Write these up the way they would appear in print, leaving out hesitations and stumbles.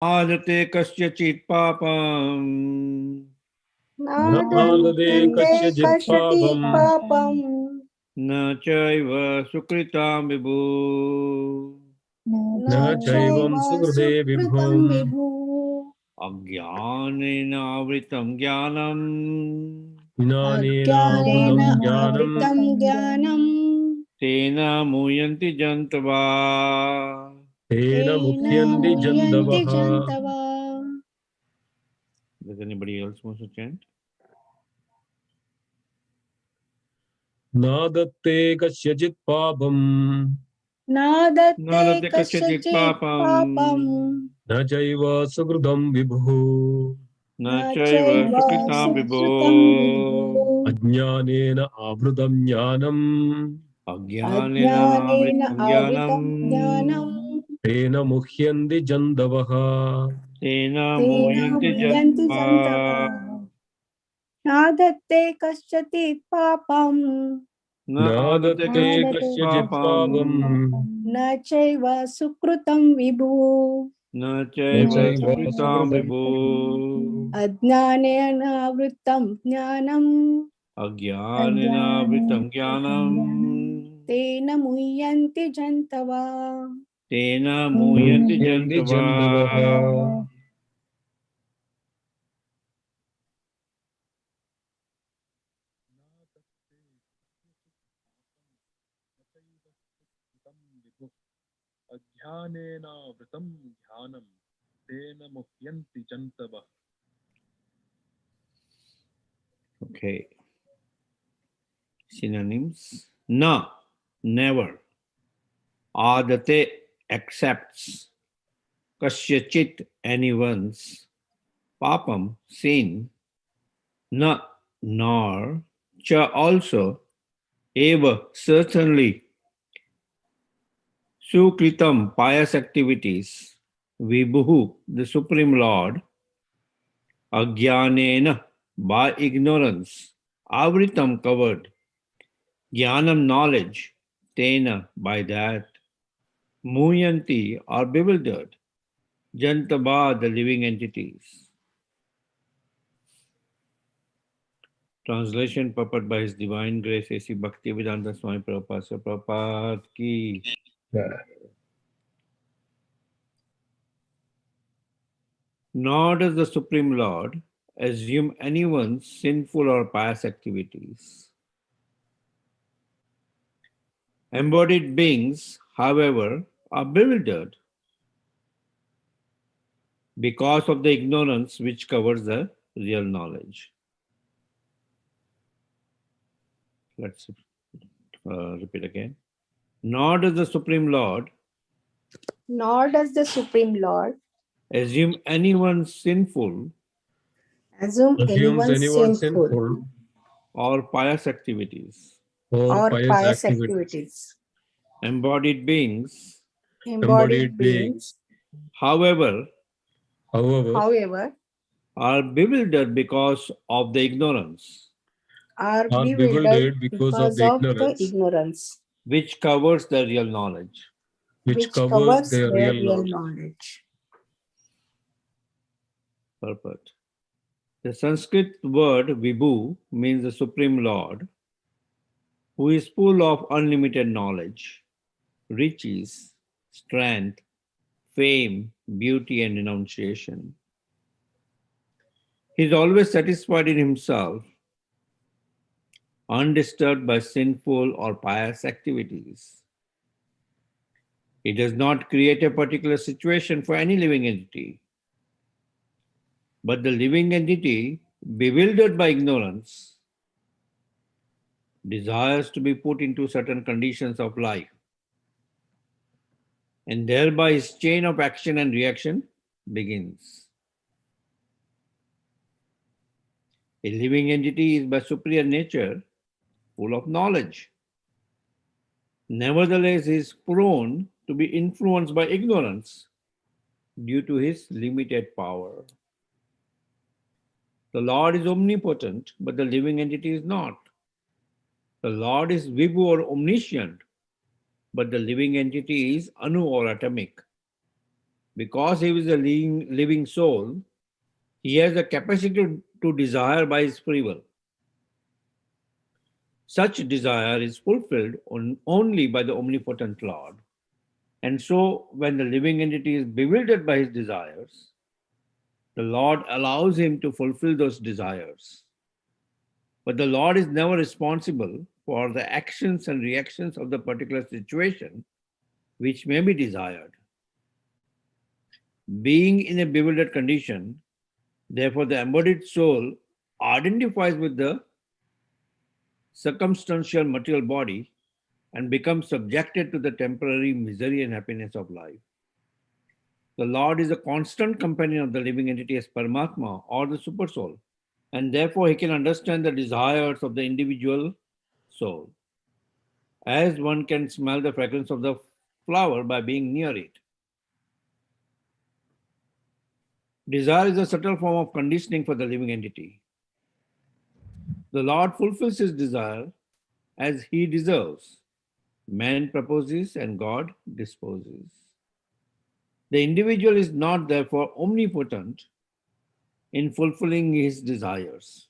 Adate kasyachit papam नादते नादते कस्यचित् कश्चित् पापम् पापम् na chaiva sukritam vibhu न न चैवं चैव सुकृते विभो सुकृतं विभु अज्ञानेन आवृतं ज्ञानम् ज्ञानेनावृतं अज्ञानेन ज्ञानं आवृतं ज्ञानं तेन मुह्यन्ति जन्तवः तेन तेन मुह्यन्ति मुह्यन्ति जन्तवः जन्तवः. Does anybody else want to chant? नादत्ते कस्यचित् पापम् नादत्ते नादते कस्यचित् कस्यचित् पापम् पापं न चैव सुकृतं विभुः न न चैव चैव सुकृतां विभो सुकृतं विभु अज्ञानेन आवृतं ज्ञानम् अज्ञानेन अज्ञानेन आवृतं आवृतं ज्ञानम् ज्ञानं तेन मुह्यन्ति जन्तवः तेन तेन मुह्यन्ति मुह्यन्ति जन्तवः. जन्तवः नादत्ते कस्यचित् पापं न आदते नादत्ते नादते कस्यचित् कस्यचित् पापम् पापम् न चैव सुकृतं विभु न न चैव चैव सुकृतां सुकृतं विभो अज्ञानेन आवृतं ज्ञानम् अज्ञानेन आवृतं ज्ञानम् तेन मुह्यन्ति जन्तवः. तेन मुह्यन्ति मुह्यन्ति जन्तवः जन्तवः अज्ञानेनावृतं ज्ञानं तेन मुह्यन्ति जन्तवः. Okay. Synonyms. Na, never. Adate, accepts. Kasyachit, anyone's. Papam, sin. Na, nor. Cha, also. Eva, certainly. Sukritam, pious activities. Vibhuhu, the Supreme Lord. Ajnanena, by ignorance. Avritam, covered. Jnanam, knowledge. Tena, by that. Muyanti, are bewildered. Jantaba, the living entities. Translation purport by His Divine Grace A.C. Bhaktivedanta Swami Prabhupada. So Prabhupada ki. Nor does the Supreme Lord assume anyone's sinful or pious activities. Embodied beings, however, are bewildered because of the ignorance which covers the real knowledge. Let's repeat again. Nor does the Supreme Lord Nor does the Supreme Lord assume anyone sinful assume Assumes anyone anyone sinful sinful or pious activities. or or pious pious activities. activities. Embodied beings, Embodied Embodied beings, beings, however, however, however, are bewildered because of the ignorance are are bewildered bewildered because of because the of the ignorance ignorance which covers the real knowledge. which which covers covers their their real real knowledge. knowledge. Purport. The Sanskrit word Vibhu means the Supreme Lord, who is full of unlimited knowledge, riches, strength, fame, beauty, and renunciation. He is always satisfied in himself, undisturbed by sinful or pious activities. He does not create a particular situation for any living entity, but the living entity, bewildered by ignorance, desires to be put into certain conditions of life, and thereby his chain of action and reaction begins. A living entity is by superior nature full of knowledge. Nevertheless, he is prone to be influenced by ignorance due to his limited power. The Lord is omnipotent, but the living entity is not. The Lord is Vibhu or omniscient, but the living entity is Anu or atomic. Because he is a living soul, he has the capacity to desire by his free will. Such desire is fulfilled only by the omnipotent Lord. And so, when the living entity is bewildered by his desires, the Lord allows him to fulfill those desires. But the Lord is never responsible for the actions and reactions of the particular situation which may be desired. Being in a bewildered condition, therefore, the embodied soul identifies with the circumstantial material body and becomes subjected to the temporary misery and happiness of life. The Lord is a constant companion of the living entity as Paramatma or the super soul, and therefore he can understand the desires of the individual soul, as one can smell the fragrance of the flower by being near it. Desire is a subtle form of conditioning for the living entity. The Lord fulfills his desire as he deserves. Man proposes and God disposes. The individual is not therefore omnipotent in fulfilling his desires.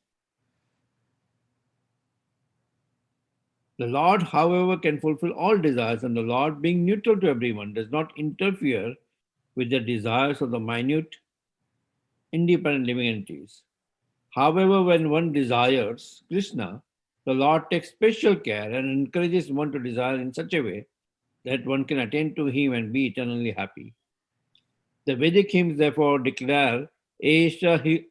The Lord, however, can fulfill all desires, and the Lord, being neutral to everyone, does not interfere with the desires of the minute, independent living entities. However, when one desires Krishna, the Lord takes special care and encourages one to desire in such a way that one can attain to him and be eternally happy. The Vedic hymns therefore declare, Esha hi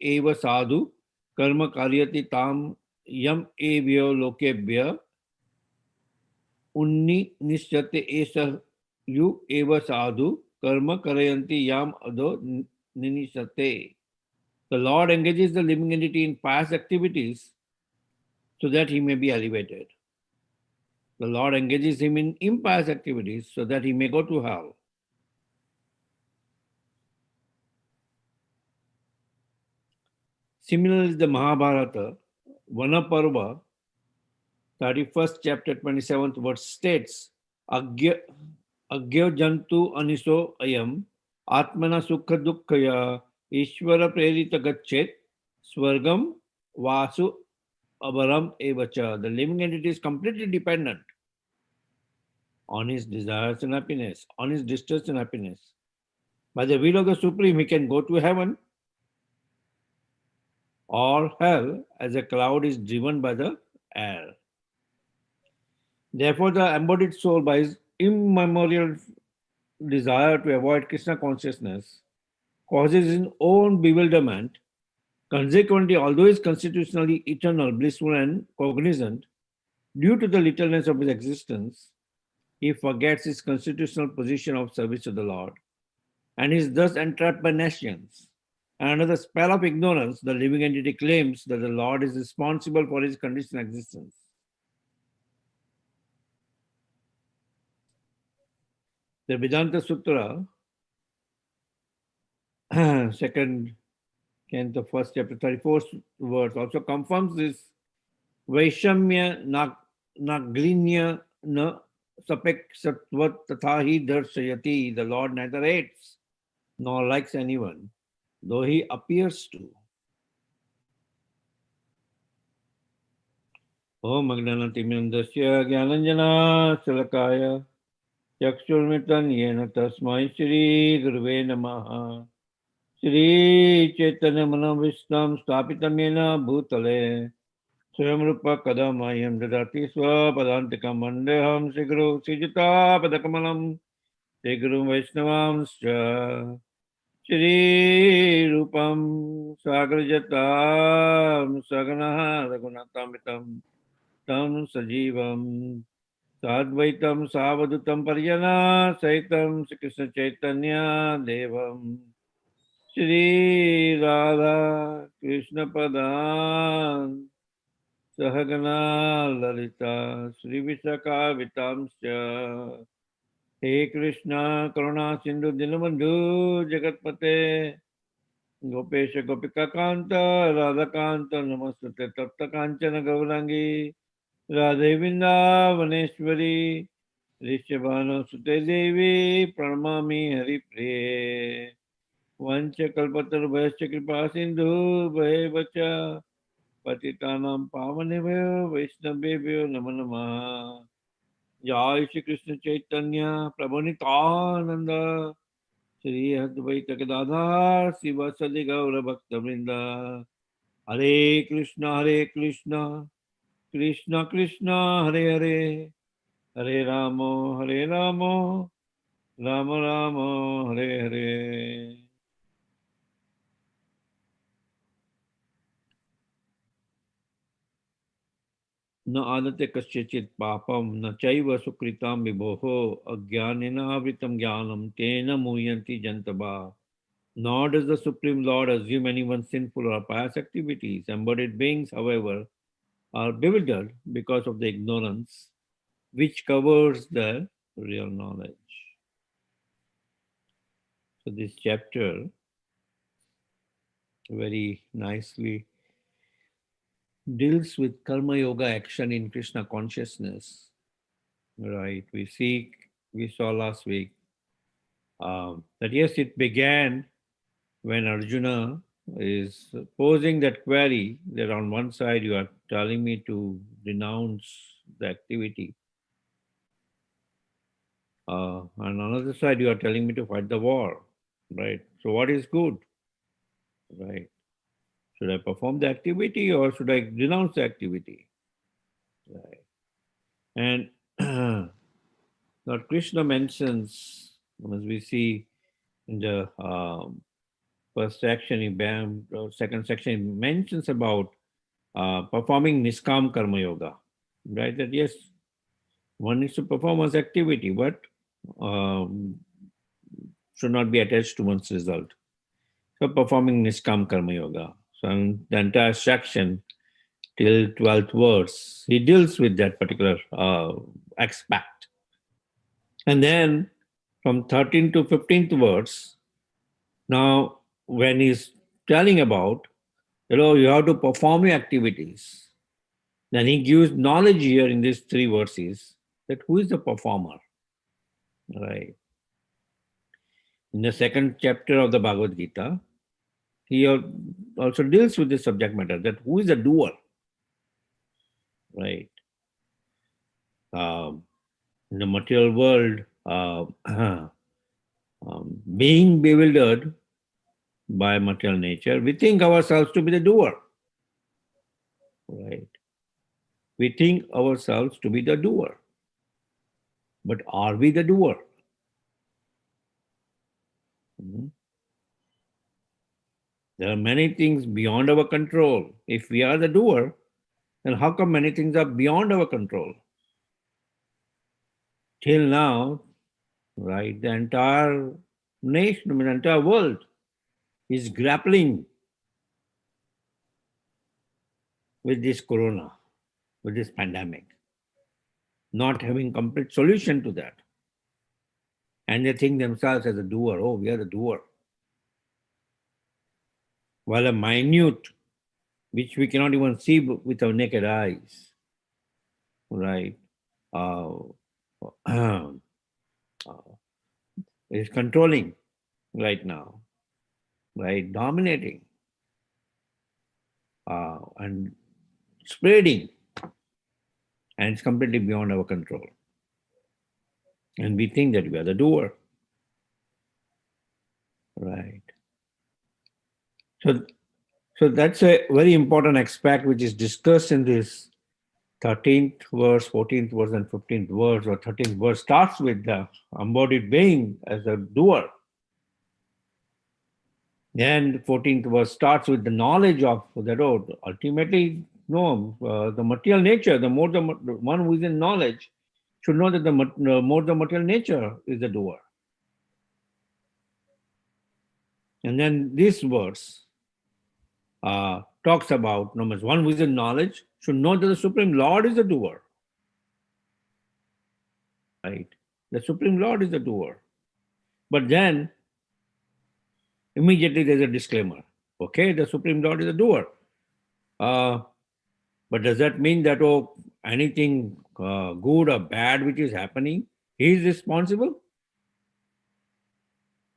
eva sadhu karma karyati tam yam evyo lokebhya unni nishyate esha yu eva sadhu karma karayanti yam ado ninishate. The Lord engages the living entity in pious activities so that he may be elevated. The Lord engages him in impious activities so that he may go to hell. Similarly, the Mahabharata, Vanaparva, 31st chapter, 27th verse states, Agya jantu aniso ayam, atmana sukha dukkhaya, Ishvara prerita gachet, swargam vasu avaram evacha. The living entity is completely dependent on his desires and happiness, on his distress and happiness. By the will of the Supreme, he can go to heaven or hell as a cloud is driven by the air. Therefore, the embodied soul, by his immemorial desire to avoid Krishna consciousness, causes his own bewilderment. Consequently, although he is constitutionally eternal, blissful, and cognizant, due to the littleness of his existence, he forgets his constitutional position of service to the Lord and is thus entrapped by nescience. And under the spell of ignorance, the living entity claims that the Lord is responsible for his conditioned existence. The Vedanta Sutra, second canto, first chapter, 34th verse, also confirms this. Vaishamya naglinya na sapek satvat tathahi darshayati. The Lord neither hates nor likes anyone, though he appears to. Om Agnanatimindasya Gyananjana Salakaya Chakshurmitan Yena Tasmai Shri Guruve Namaha. Shri Chaitanya Manavistam Stapitam Yena Bhutale Swayam Rupa Kadamayam Dadati Swapadantikam Vandeham Shri Guru Sijita Padakamalam Shri Guru Vaishnavamscha Shri Rupam Sagrajatam Saganaha Raghunatamitam Tam Sajivam Sadvaitam Savadutam Paryana Saitam Sri Krishna Chaitanya Devam Shri Radha Krishna Padan Sahagana Lalita Shri Vishaka Vitamsya. He Krishna Karuna Sindhu Dinabandhu Jagatpate Gopesha Gopika Kanta Radha Kanta Namastate Tapta Kanchana Gaurangi Radhe Vrindavaneshwari Rishabhano Sute Devi Pranamami Hari Priye Vancha Kalpatar Bhayascha Kripa Sindhu Bhayavacha Patitanam Pavanebhyo Vaishnavebhyo Namo Namaha Jai Shri Krishna Chaitanya Prabhu Nityananda Shri Advaita Gadadhar Sivasadi Gaura Bhakta Vrinda Hare Krishna Krishna Krishna Hare Hare Hare Ramo Rama Rama Hare Hare. न आदते कस्यचित् पापम न चैव सुकृतं विभोः अज्ञानेन आवृतं ज्ञानं तेन मुह्यन्ति जन्तवः. Nor does the Supreme Lord assume anyone's sinful or pious activities. Embodied beings, however, are bewildered because of the ignorance which covers their real knowledge. So this chapter very nicely deals with karma yoga action in Krishna consciousness. Right. We saw last week that yes, it began when Arjuna is posing that query that on one side you are telling me to renounce the activity, on another side you are telling me to fight the war, right? So what is good, right? Should I perform the activity or should I renounce the activity, right? And Lord Krishna mentions, as we see in the first section, second section, he mentions about performing Niskam Karma Yoga, right? That yes, one needs to perform one's activity, but um, should not be attached to one's result. So performing Niskam Karma Yoga. So in the entire section till 12th verse, he deals with that particular aspect. And then from 13th to 15th verse, now when he's telling about, you have to perform your activities, then he gives knowledge here in these three verses that who is the performer, right? In the second chapter of the Bhagavad Gita, he also deals with this subject matter, that who is the doer, right? In the material world, being bewildered by material nature, we think ourselves to be the doer, right? We think ourselves to be the doer. But are we the doer? Mhm. There are many things beyond our control. If we are the doer, then how come many things are beyond our control? Till now, right, the entire nation, the entire world is grappling with this corona, with this pandemic, not having complete solution to that. And they think themselves as a doer. Oh, we are the doer. While a minute, which we cannot even see with our naked eyes, right, uh, is controlling right now, right, dominating and spreading, and it's completely beyond our control. And we think that we are the doer, right? So that's a very important aspect which is discussed in this 13th verse, 14th verse, and 15th verse, or 13th verse starts with the embodied being as a doer. Then 14th verse starts with the knowledge of that. Oh, ultimately, no, the material nature, the one who is in knowledge should know that the more the material nature is the doer. And then this verse talks about, no, one who is in knowledge should know that the Supreme Lord is the doer. Right? The Supreme Lord is the doer. But then immediately there's a disclaimer. Okay, the Supreme Lord is the doer. But does that mean that anything good or bad which is happening He is responsible.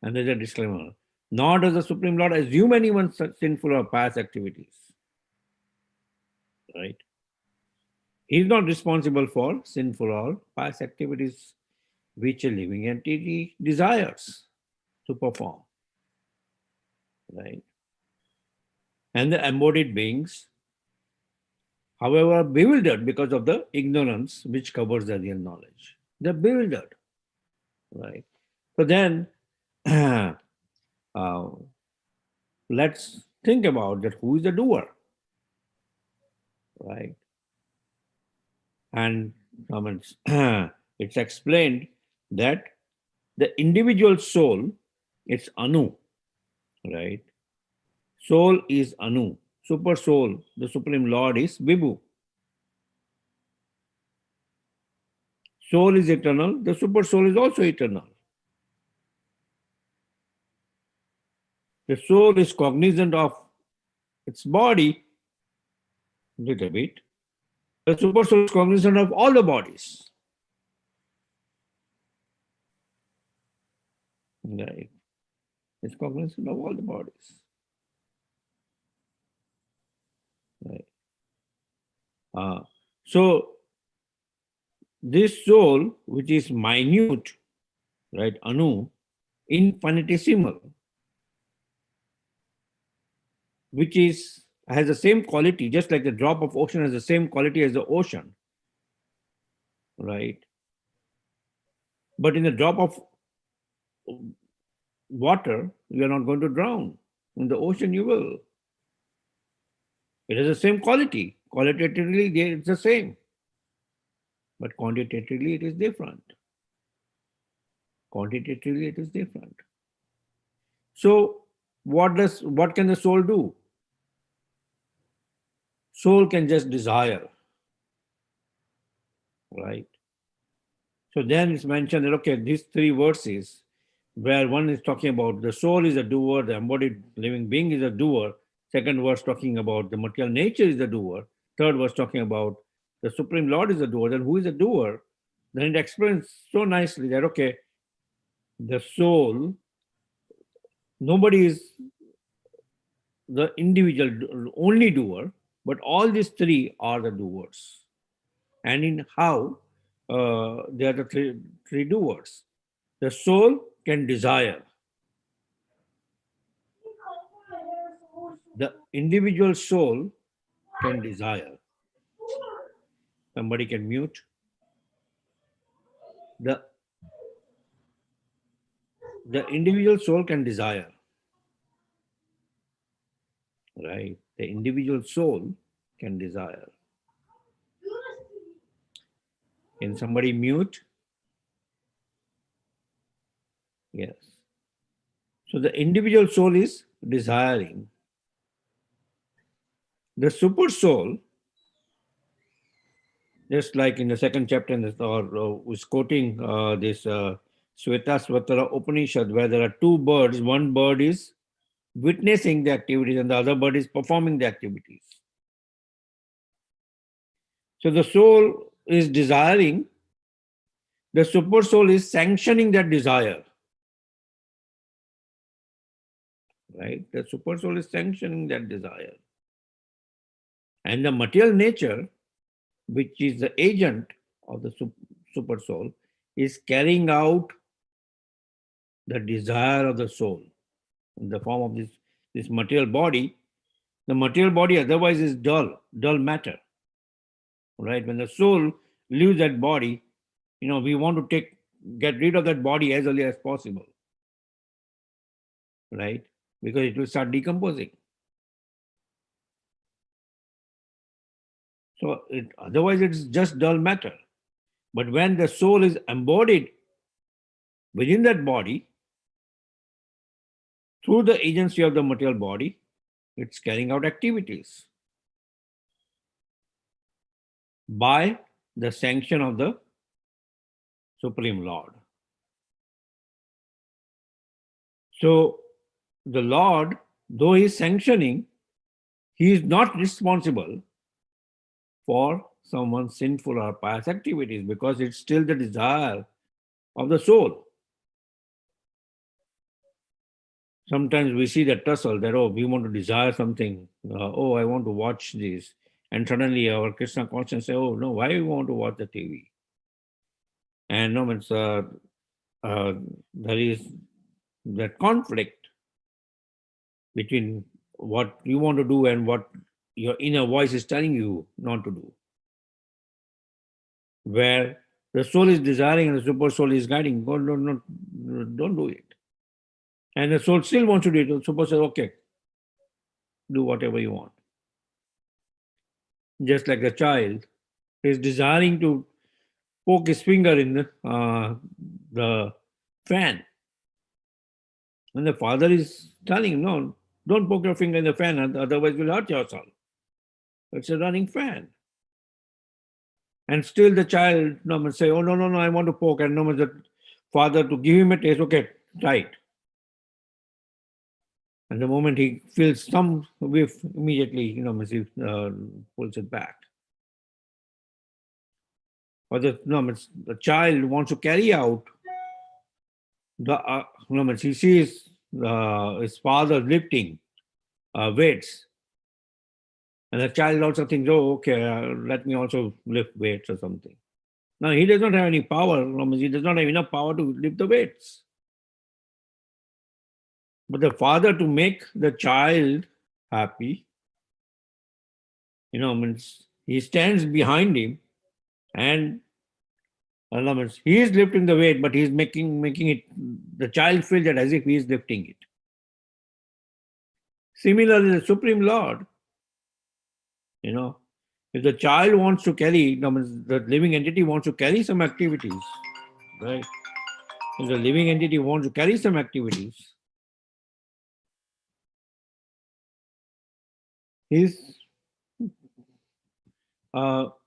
And there's a disclaimer. Nor does the Supreme Lord assume anyone's sinful or pious activities. Right? He is not responsible for sinful or pious activities which a living entity desires to perform. Right? And the embodied beings, however, are bewildered because of the ignorance which covers the real knowledge. They're bewildered. Right? So then, uh, let's think about that. Who is the doer? Right? And it's explained that the individual soul, it's Anu, right? Soul is Anu. Super soul, the Supreme Lord is Vibhu. Soul is eternal. The super soul is also eternal. The soul is cognizant of its body a little bit. The super soul is cognizant of all the bodies. Right? It's cognizant of all the bodies. Right? So this soul, which is minute, right, Anu, infinitesimal, which has the same quality, just like the drop of ocean has the same quality as the ocean, right? But in a drop of water, you are not going to drown. In the ocean, you will. It has the same quality. Qualitatively, it's the same. But quantitatively, it is different. Quantitatively, it is different. So, what can the soul do? Soul can just desire, right? So then it's mentioned that, okay, these three verses, where one is talking about the soul is a doer, the embodied living being is a doer, second verse talking about the material nature is the doer, third verse talking about the Supreme Lord is a doer, then who is a doer? Then it explains so nicely that, okay, the soul, nobody is the individual only doer, but all these three are the doers. And in how they are the three doers. The soul can desire. The individual soul can desire. Somebody can mute. The individual soul can desire. Right? The individual soul can desire. Can somebody mute? Yes. So the individual soul is desiring. The super soul, just like in the second chapter, was quoting this Svetasvatara Upanishad, where there are two birds. One bird is witnessing the activities and the other bird is performing the activities. So the soul is desiring, the super soul is sanctioning that desire. Right? The super soul is sanctioning that desire. And the material nature, which is the agent of the super soul, is carrying out the desire of the soul in the form of this material body. The material body otherwise is dull matter. Right? When the soul leaves that body, we want to get rid of that body as early as possible. Right? Because it will start decomposing. So otherwise it's just dull matter. But when the soul is embodied within that body, through the agency of the material body, it's carrying out activities by the sanction of the Supreme Lord. So the Lord, though he is sanctioning, he is not responsible for someone's sinful or pious activities, because it's still the desire of the soul. Sometimes we see that tussle that, oh, we want to desire something. Oh, I want to watch this. And suddenly our Krishna conscience say, oh, no, why you want to watch the TV? And no, there is that conflict between what you want to do and what your inner voice is telling you not to do. Where the soul is desiring and the super soul is guiding, God, don't do it. And the soul still wants to do it. The super says, okay, do whatever you want. Just like the child is desiring to poke his finger in the fan. And the father is telling him, no, don't poke your finger in the fan, otherwise you'll hurt yourself. It's a running fan. And still the child must say, oh, no, I want to poke. And the father to give him a taste, okay, try it. And the moment he feels some whiff, immediately, he pulls it back. Or the child wants to carry out he sees his father lifting weights. And the child also thinks, oh, okay, let me also lift weights or something. Now, he does not have any power. He does not have enough power to lift the weights. But the father, to make the child happy, he stands behind him and he is lifting the weight, but he is making it, the child feels that as if he is lifting it. Similarly, the Supreme Lord, if the child wants to carry, the living entity wants to carry some activities, right? If the living entity wants to carry some activities, he's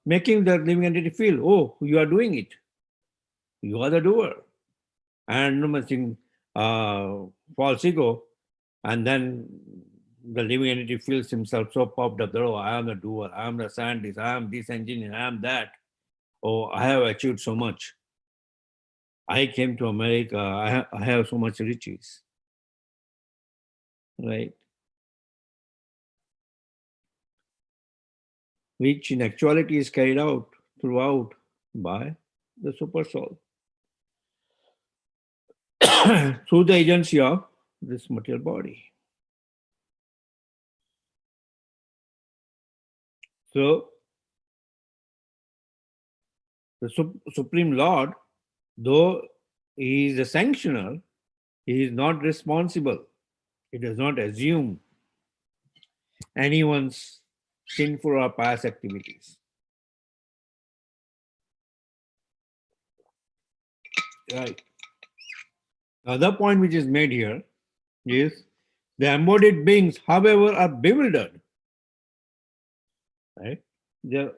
making the living entity feel, oh, you are doing it. You are the doer. And false ego, and then the living entity feels himself so puffed up that, oh, I am the doer, I am the scientist, I am this engineer, I am that. Oh, I have achieved so much. I came to America, I have so much riches. Right? Which in actuality is carried out throughout by the super soul. Through the agency of this material body. So, the Supreme Lord, though he is a sanctioner, he is not responsible. He does not assume anyone's sinful or pious activities. Right. Another point which is made here is the embodied beings, however, are bewildered. Right? They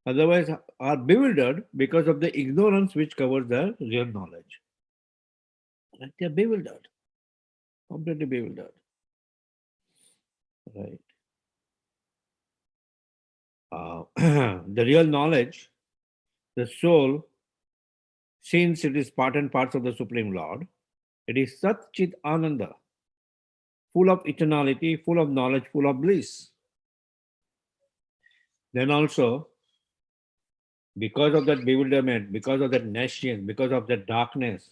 otherwise are bewildered because of the ignorance which covers the real knowledge. Right? They are bewildered, completely bewildered. Right. The real knowledge, the soul, since it is part and parcel of the Supreme Lord, it is Sat Chit Ananda, full of eternality, full of knowledge, full of bliss. Then also, because of that bewilderment, because of that nescience, because of that darkness,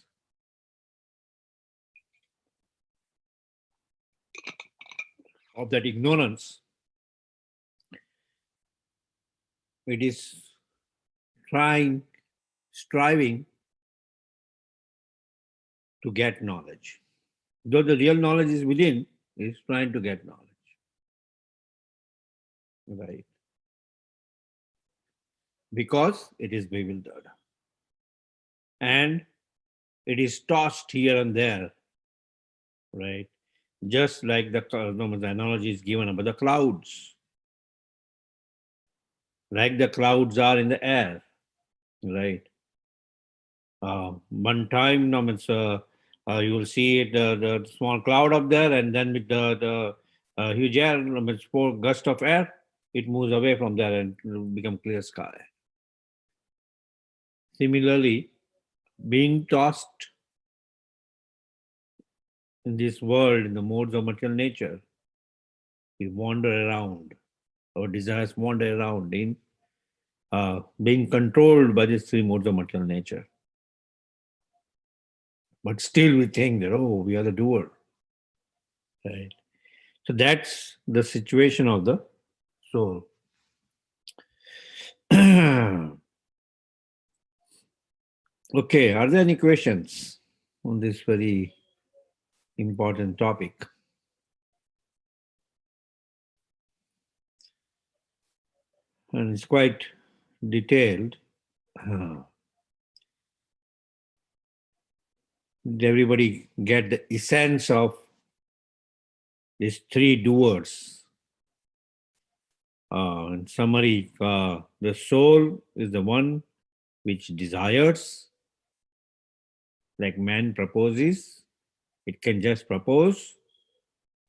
of that ignorance, it is striving to get knowledge. Though the real knowledge is within, it is trying to get knowledge. Right. Because it is bewildered. And it is tossed here and there. Right. Just like the analogy is given about the clouds. Like the clouds are in the air. Right. One time, you will see it, the small cloud up there, and then with the huge air, four gust of air, it moves away from there and it will become clear sky. Similarly, being tossed in this world, in the modes of material nature, we wander around. Our desires wander around in being controlled by these three modes of material nature. But still we think that, oh, we are the doer. Right? So that's the situation of the soul. Okay, are there any questions on this very important topic? And it's quite detailed. Did everybody get the essence of these three doers? In summary, the soul is the one which desires, like man proposes. It can just propose,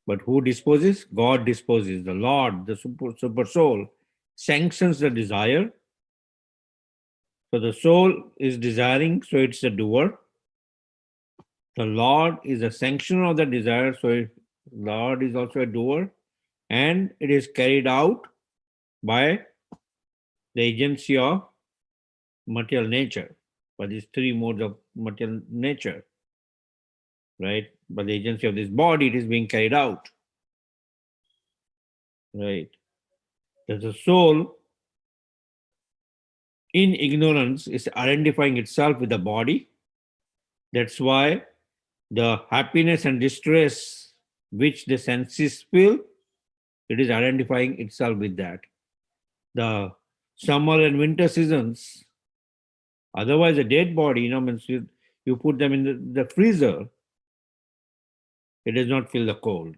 but who disposes? God disposes. The Lord, the super soul, sanctions the desire. So the soul is desiring, so it's a doer. The Lord is a sanctioner of the desire, so Lord is also a doer, and it is carried out by the agency of material nature, by these three modes of material nature, right? By the agency of this body, it is being carried out, right? That the soul, in ignorance, is identifying itself with the body. That's why the happiness and distress which the senses feel, it is identifying itself with that. The summer and winter seasons, otherwise a dead body, means you put them in the freezer, it does not feel the cold,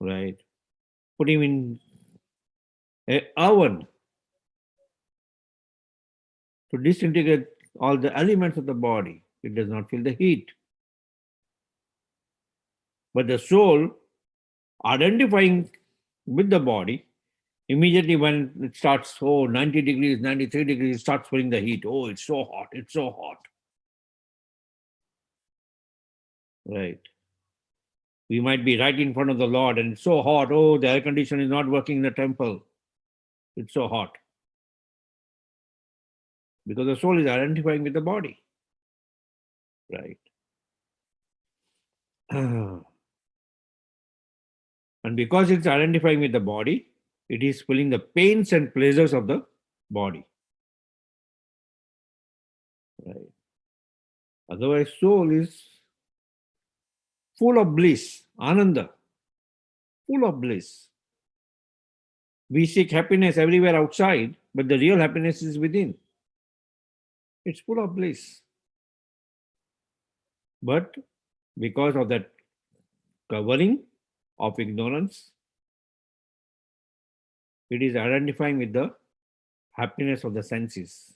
right? Put him in an oven to disintegrate all the elements of the body, it does not feel the heat. But the soul, identifying with the body, immediately when it starts, 90 degrees, 93 degrees, it starts feeling the heat. Oh, it's so hot, it's so hot. Right. We might be right in front of the Lord and it's so hot. Oh, the air conditioner is not working in the temple. It's so hot. Because the soul is identifying with the body. Right. And because it's identifying with the body, it is feeling the pains and pleasures of the body. Right. Otherwise, soul is full of bliss, ananda, full of bliss. We seek happiness everywhere outside, but the real happiness is within. It's full of bliss. But because of that covering of ignorance, it is identifying with the happiness of the senses.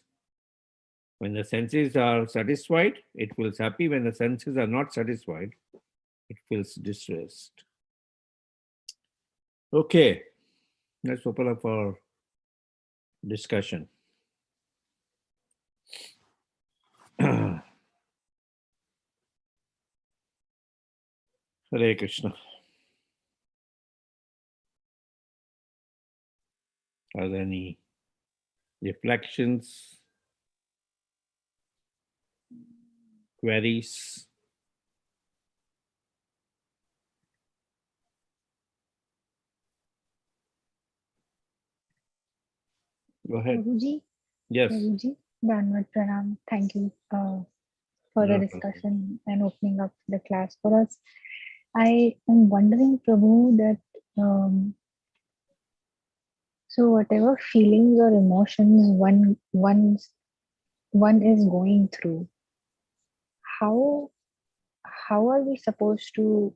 When the senses are satisfied, it feels happy. When the senses are not satisfied, it feels distressed. Okay, let's open up for discussion. Hare Krishna. Are there any reflections, queries? Go ahead. Prabhuji, Yes. Prabhuji, Dhanvat Pranam. Thank you for the No problem. discussion and opening up the class for us. I am wondering, Prabhu, that so whatever feelings or emotions one is going through, how are we supposed to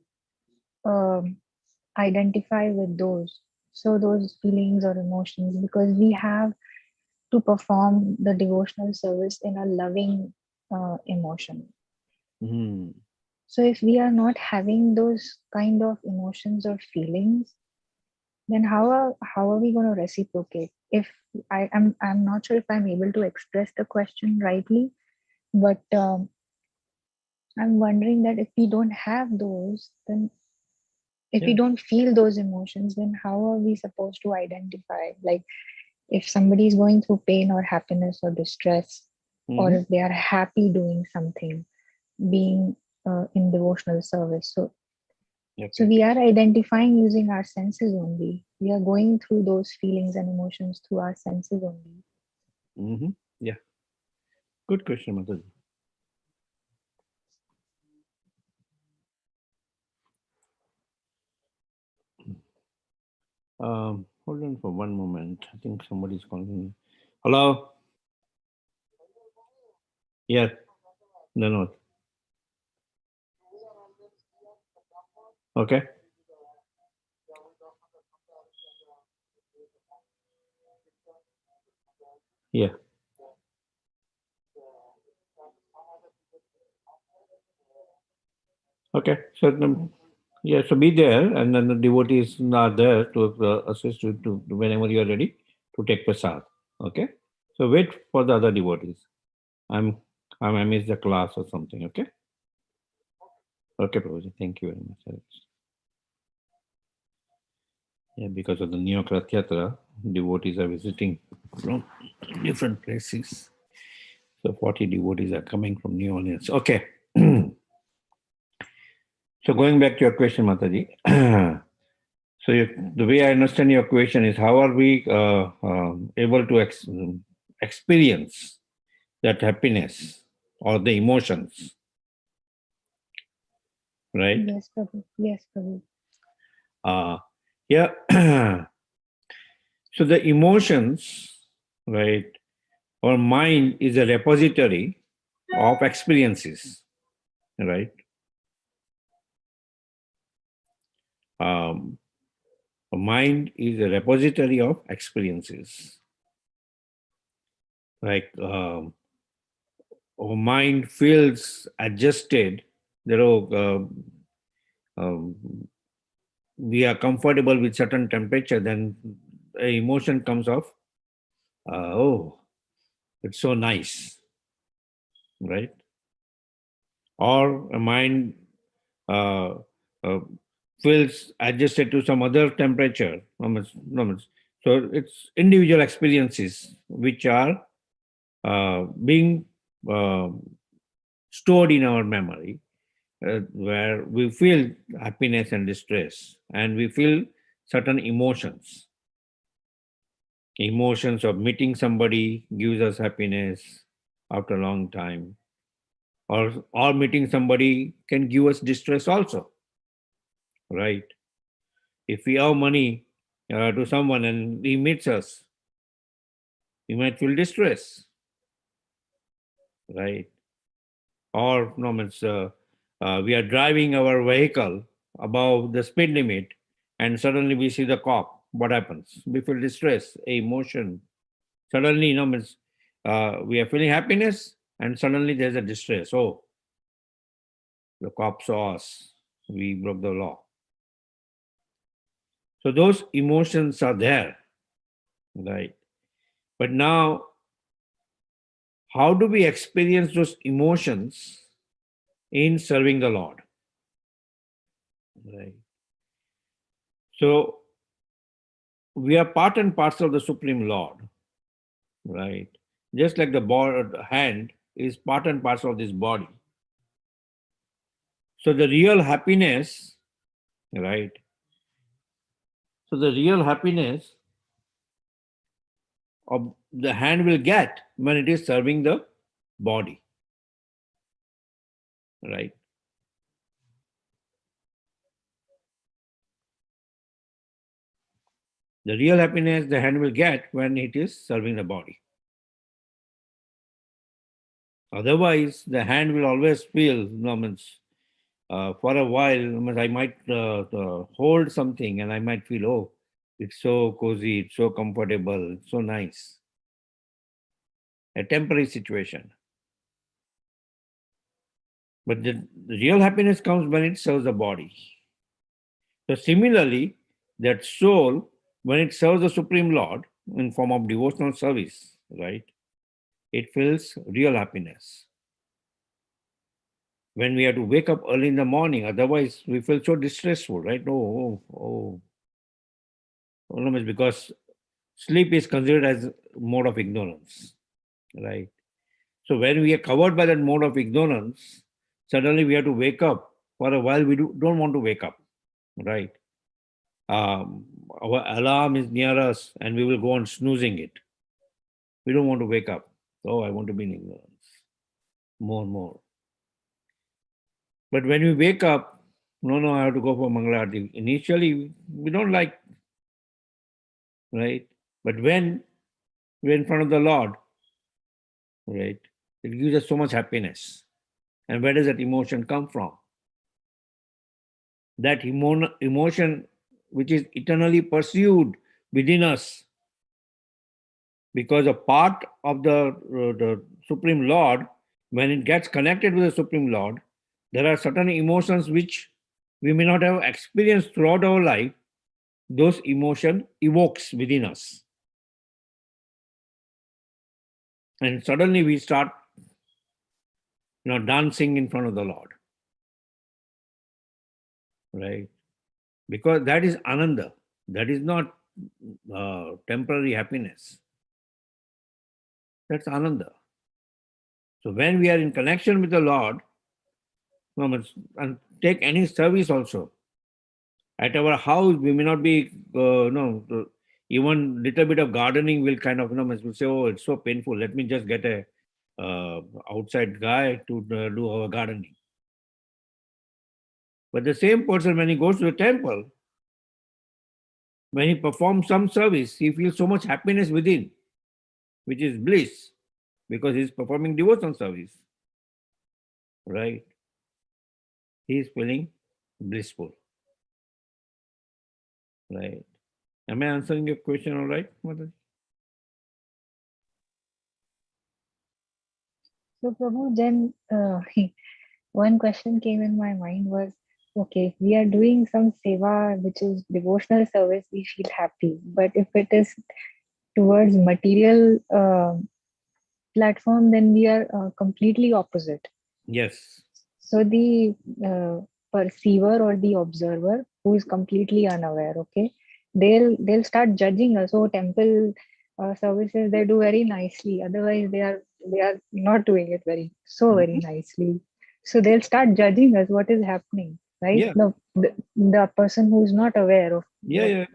identify with those? So those feelings or emotions, because we have to perform the devotional service in a loving emotion. Hmm. So if we are not having those kind of emotions or feelings, then how are we going to reciprocate? If I'm not sure if I'm able to express the question rightly, But I'm wondering that if we don't have those, then if we Yeah. don't feel those emotions, then how are we supposed to identify? Like if somebody is going through pain or happiness or distress, or Mhm. if they are happy doing something, being in devotional service. So Okay. we are identifying using our senses only. We are going through those feelings and emotions through our senses only. Yeah. Good question, Mataji. Hold on for one moment. I think somebody's calling me. Hello? Yes. No. Okay. Yeah. Okay. So, yeah, so be there, and then the devotees are there to assist you to whenever you are ready to take prasad. Okay. So wait for the other devotees. I missed the class or something. Okay. Okay, Prabhuji. Thank you very much. Yeah, because of the Neokrath Yatra, devotees are visiting from different places. So 40 devotees are coming from New Orleans. Okay. So going back to your question, Mataji. So the way I understand your question is, how are we able to experience that happiness or the emotions, right? Yes, Prabhu. Yes, Prabhu. Yeah. So the emotions, right? Our mind is a repository of experiences, right? Um, a mind is a repository of experiences. Like our mind feels adjusted. There are um, we are comfortable with certain temperature, then a emotion comes off. Oh, it's so nice, right? Or a mind uh, uh, feels adjusted to some other temperature. So it's individual experiences which are being uh, stored in our memory, where we feel happiness and distress, and we feel certain emotions. Emotions of meeting somebody gives us happiness after a long time, or meeting somebody can give us distress also, right? If we owe money to someone and he meets us, we might feel distress, right? Or no, we are driving our vehicle above the speed limit, and suddenly we see the cop. What happens? We feel distress, emotion. Suddenly, we are feeling happiness, and suddenly there's a distress. Oh, the cop saw us. We broke the law. So those emotions are there, right? But now, how do we experience those emotions in serving the Lord? Right. So we are part and parcel of the Supreme Lord, right? Just like the hand is part and parcel of this body. So the real happiness, right? So the real happiness of the hand will get when it is serving the body, right? The real happiness the hand will get when it is serving the body. Otherwise, the hand will always feel, for a while, I might hold something and I might feel, oh, it's so cozy, it's so comfortable, it's so nice. A temporary situation. But the real happiness comes when it serves the body. So similarly, that soul, when it serves the Supreme Lord in form of devotional service, right, it feels real happiness. when we have to wake up early in the morning. Otherwise, we feel so distressful, right? Problem is because sleep is considered as mode of ignorance, right? So when we are covered by that mode of ignorance, suddenly we have to wake up. For a while, we don't want to wake up, right? Our alarm is near us and we will go on snoozing it. We don't want to wake up. Oh, I want to be in ignorance more and more. But when we wake up, no, I have to go for Mangalarti. Initially, we don't like, right? But when we're in front of the Lord, right, it gives us so much happiness. And where does that emotion come from? That emotion which is eternally pursued within us, because a part of the Supreme Lord, when it gets connected with the Supreme Lord, there are certain emotions which we may not have experienced throughout our life. Those emotion evokes within us. And suddenly we start dancing in front of the Lord. Right? Because that is ananda. That is not temporary happiness. That's ananda. So when we are in connection with the Lord, and take any service also, at our house we may not be, even little bit of gardening will kind of, will say, oh, it's so painful. Let me just get a outside guy to do our gardening. But the same person, when he goes to the temple, when he performs some service, he feels so much happiness within, which is bliss, because he's performing devotional service. Right? He is feeling blissful. Right? Am I answering your question all right, Mother? So, Prabhu, then one question came in my mind was, okay, if we are doing some seva, which is devotional service, we feel happy. But if it is towards material platform, then we are completely opposite. Yes. So the perceiver or the observer who is completely unaware, okay, they'll start judging us. So temple services they do very nicely. Otherwise, they are not doing it very nicely. So they'll start judging us. What is happening, right? Yeah. The person who is not aware of Yeah.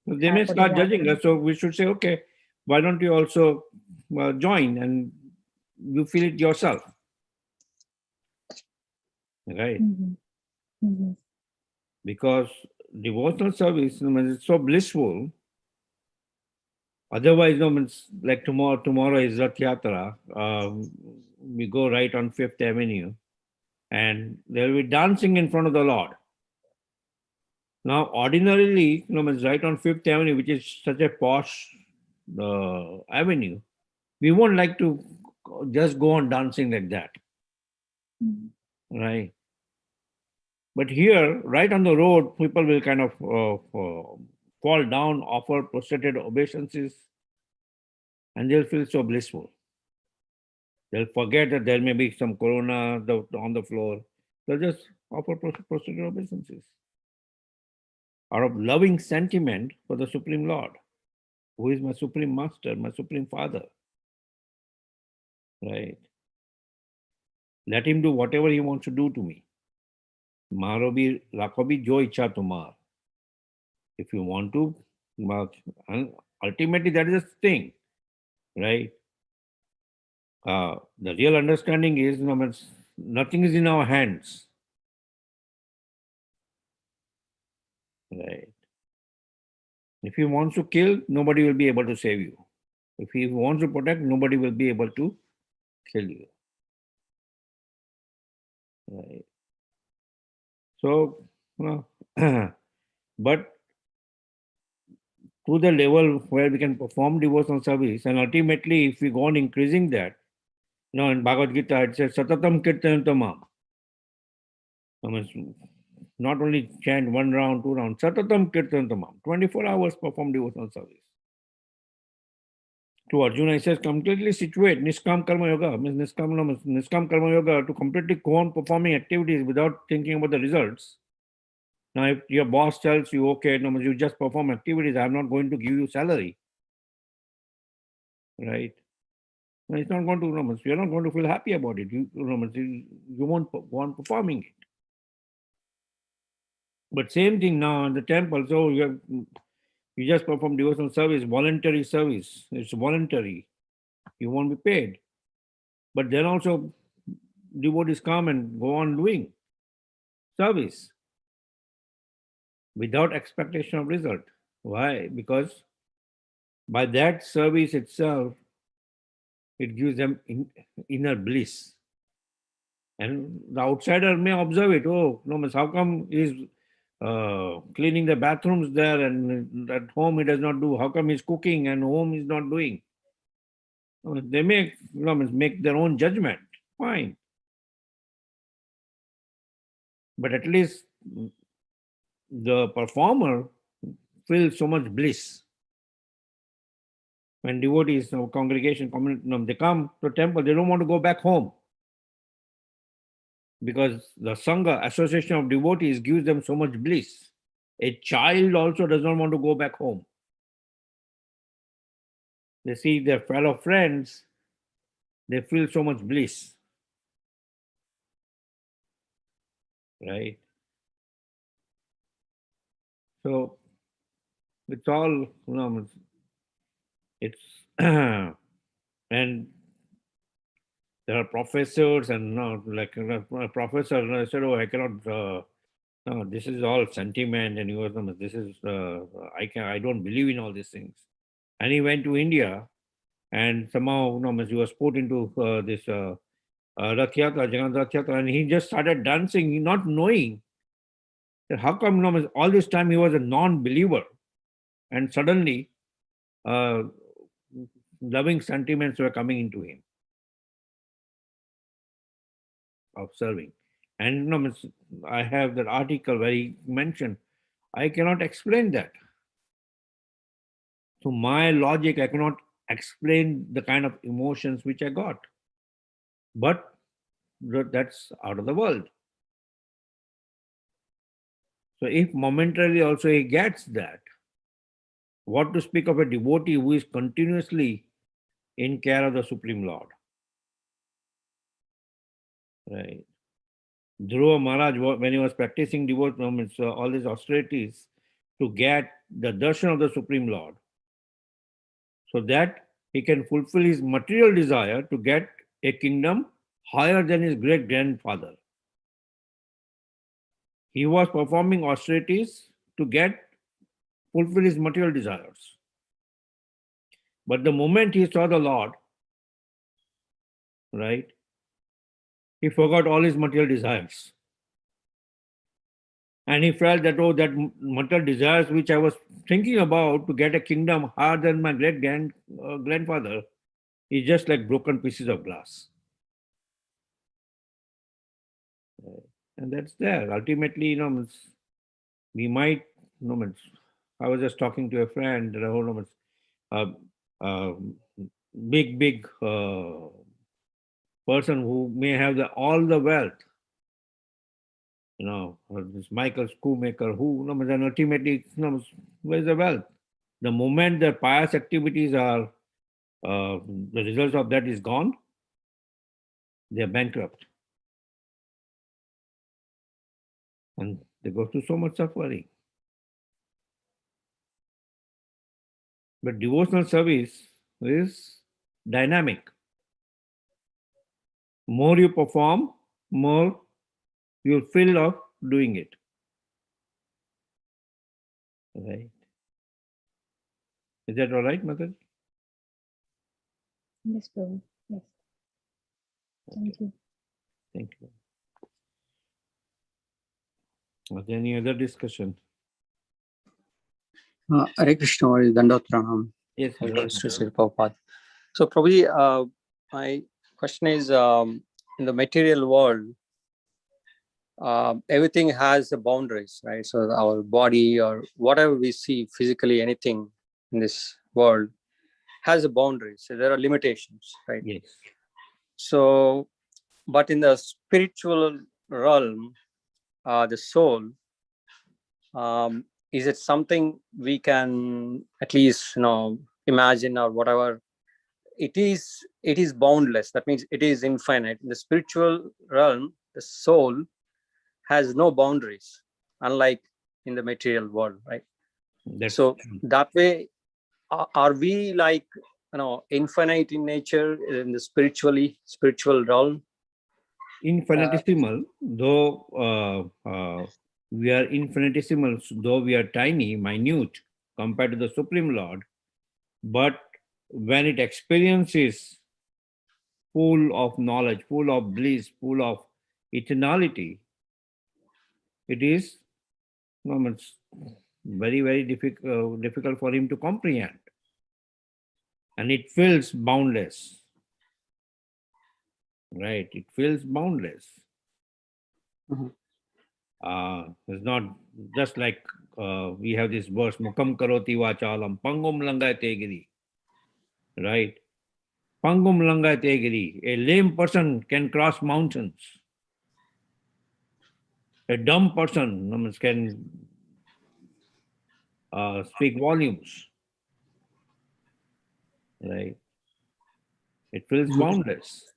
So they may what is start judging happening. us. So we should say, okay, why don't you also join and you feel it yourself? Right? Mhm. Mhm. Because devotional service is so blissful. Otherwise, like tomorrow is Rath Yatra. We go right on 5th Avenue and there will be dancing in front of the Lord. Now, ordinarily, it's right on 5th Avenue, which is such a posh avenue. We won't like to just go on dancing like that. Mhm. Right? But here, right on the road, people will kind of fall down, offer prostrated obeisances, and they'll feel so blissful. They'll forget that there may be some corona on the floor. They'll just offer prostrated obeisances out of loving sentiment for the Supreme Lord, who is my Supreme Master, my Supreme Father. Right? Let him do whatever he wants to do to me. Marobi Rakobi Jo Icha Tumar. If you want to, and ultimately that is the thing, right? The real understanding is, nothing is in our hands, right? If he wants to kill, nobody will be able to save you. If he wants to protect, nobody will be able to kill you, right? So, but to the level where we can perform devotional service, and ultimately, if we go on increasing that, in Bhagavad Gita, it says, Satatam Kirtanantamam. Not only chant 1 round, 2 rounds, Satatam Kirtanantamam. 24 hours perform devotional service. To Arjuna, he says completely situate, Niskam Karma Yoga, means Niskam Karma Yoga, to completely go on performing activities without thinking about the results. Now, if your boss tells you, okay, no, you just perform activities, I'm not going to give you salary, right? No, it's not going to, no, you're not going to feel happy about it. You won't go on performing it. But same thing now in the temple. So you just perform devotional service, voluntary service. It's voluntary. You won't be paid. But then also devotees come and go on doing service without expectation of result. Why? Because by that service itself, it gives them inner bliss. And the outsider may observe it. Oh, no, how come he's cleaning the bathrooms there and at home he does not do? How come he's cooking and home he's not doing? They may make their own judgment. Fine. But at least the performer feels so much bliss. When devotees, congregation, community, they come to temple, they don't want to go back home. Because the Sangha, association of devotees, gives them so much bliss. A child also does not want to go back home. They see their fellow friends, they feel so much bliss. Right? So it's all, it's, and there are professors and like a professor said, oh, I cannot, no, this is all sentiment and he was, this is, I don't believe in all these things. And he went to India and somehow, he was put into this Rath Yatra, Jagannath Rath Yatra, and he just started dancing, not knowing that how come, all this time he was a non-believer and suddenly loving sentiments were coming into him. Observing. And I have that article where he mentioned, I cannot explain that. To my logic, I cannot explain the kind of emotions which I got. But that's out of the world. So if momentarily also he gets that, what to speak of a devotee who is continuously in care of the Supreme Lord? Right. Dhruva Maharaj, when he was practicing devotion, all these austerities to get the darshan of the Supreme Lord, so that he can fulfill his material desire to get a kingdom higher than his great-grandfather. He was performing austerities to fulfill his material desires. But the moment he saw the Lord, right, he forgot all his material desires. And he felt that, oh, that material desires which I was thinking about to get a kingdom higher than my grandfather is just like broken pieces of glass. And that's there. Ultimately, we might, I was just talking to a friend, big person who may have all the wealth, this Michael Schoolmaker, who, then ultimately, where's the wealth? The moment their pious activities are, the results of that is gone, they are bankrupt. And they go through so much suffering. But devotional service is dynamic. More you perform, more you'll feel of doing it. Right? Is that all right, Mother? Yes, Prabhu. Yes. Thank you. Thank you. Was there any other discussion? Hare Krishna, Dandot Pranam. Yes. Thanks to Srila Prabhupada. So probably my question is, in the material world, everything has the boundaries, right? So our body or whatever we see physically, anything in this world has a boundary. So there are limitations, right? Yes. So, but in the spiritual realm, the soul, is it something we can at least imagine or whatever? It is boundless. That means it is infinite. In the spiritual realm, the soul has no boundaries, unlike in the material world, right? That's So true. that way, are we like infinite in nature in the spiritual realm? Infinitesimal, though we are infinitesimal, though we are tiny, minute compared to the Supreme Lord, but when it experiences full of knowledge, full of bliss, full of eternality, it is it's very, very difficult for him to comprehend. And it feels boundless. Right? It feels boundless. Mhm. It's not just like we have this verse, Mukam karoti vachalam, pangum langate giri. Right? Pangum langate giri. A lame person can cross mountains. A dumb person can speak volumes. Right? It feels boundless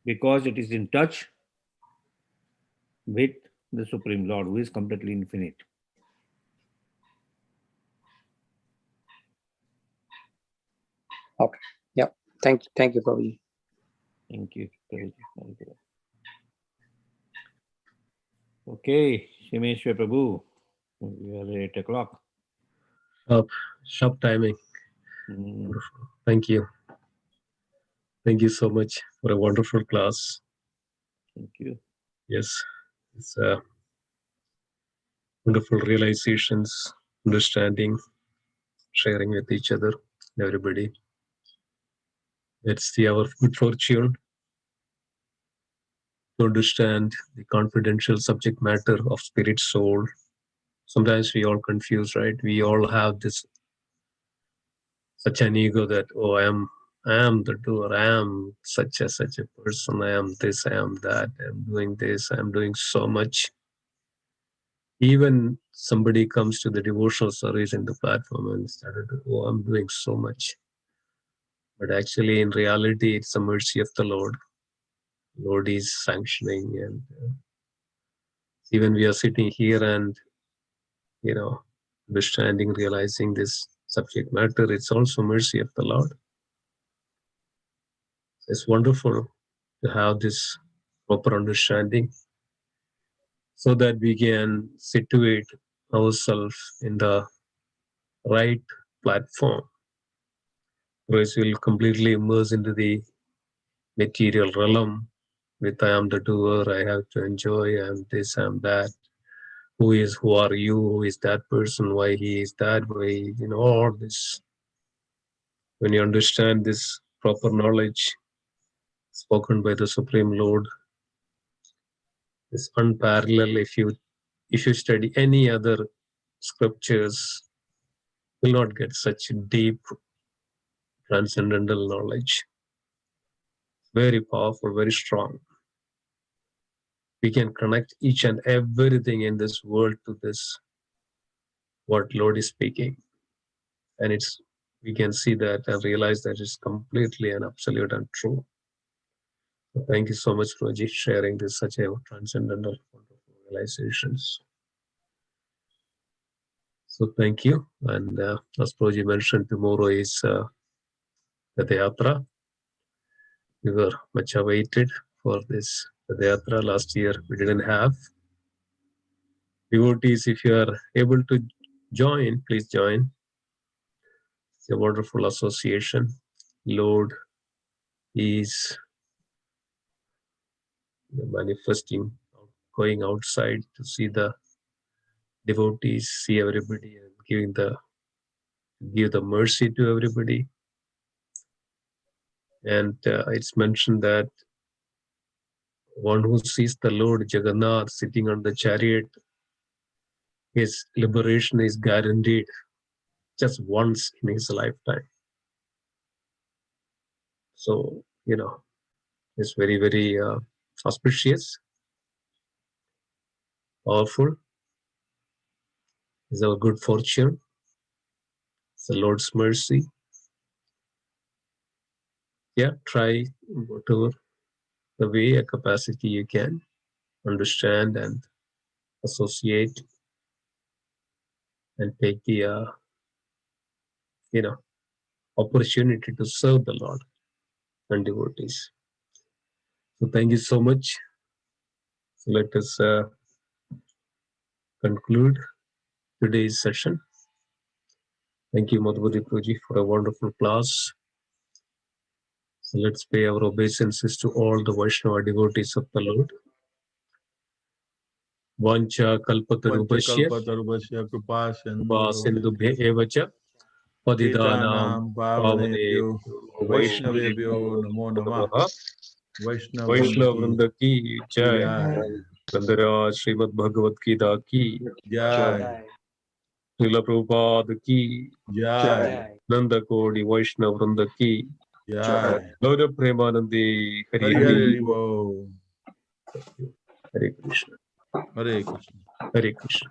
because it is in touch with the Supreme Lord, who is completely infinite. Okay. Yeah. Thank you, Prabhuji. Thank you. Thank you. Okay, Shimeshwar Prabhu, we are at 8 o'clock. Sharp timing. Mm, Wonderful. Thank you. Thank you so much for a wonderful class. thank you. Yes, it's wonderful realizations, understanding, sharing with each other, everybody. It's our good fortune to understand the confidential subject matter of spirit soul. Sometimes we all confuse, right? We all have this such an ego that, oh, I am the doer, I am such a person, I am this, I am that, I'm doing this, I'm doing so much. Even somebody comes to the devotional service in the platform and started, oh, I'm doing so much. But actually, in reality, it's the mercy of the Lord. Lord is sanctioning, and even we are sitting here and understanding, realizing this subject matter, it's also mercy of the Lord. It's wonderful to have this proper understanding so that we can situate ourselves in the right platform. Otherwise, we'll completely immerse into the material realm with I am the doer, I have to enjoy, I am this, I am that. Who are you? Who is that person? Why he is that way? All this. When you understand this proper knowledge spoken by the Supreme Lord, is unparalleled. If you study any other scriptures, will not get such deep transcendental knowledge. Very powerful, very strong. We can connect each and everything in this world to this, what Lord is speaking. And we can see that and realize that it's completely and absolute and true. So thank you so much, Roji, sharing this such a transcendental, wonderful realizations. So thank you. And as Roji mentioned, tomorrow is the Yatra. We were much awaited for this Yatra. Last year we didn't have. Devotees, if you are able to join, please join. It's a wonderful association. Lord is manifesting, going outside to see the devotees, see everybody, and give the mercy to everybody. And it's mentioned that one who sees the Lord Jagannath sitting on the chariot, his liberation is guaranteed. just once in his lifetime. So, it's very, very auspicious, powerful. It's our good fortune. It's the Lord's mercy. Yeah, try whatever the way, a capacity you can understand and associate and take the, opportunity to serve the Lord and devotees. So thank you so much. So let us conclude today's session. Thank you, Madhupati Prabhuji, for a wonderful class. So let's pay our obeisances to all the Vaishnava devotees of the Lord. Vancha kalpatarubhasya Kalpatarubhasya Kripa sindhubhya evacha padidanam Patitanam pavane Pavanebhyo Vaishnavebhyo Vaishnavebhyo Namo Namah namaha. Vaishnava Vrinda ki jai. Vandaraj Srimad Bhagavad Gita ki Jai Srila Prabhupada ki Jai Nanda Kodi Vaishnava Vrinda ki Jai Gaura Premanandi Hari Hari Hari Hari. Bo Hare Krishna. Hare Krishna. Hare Krishna.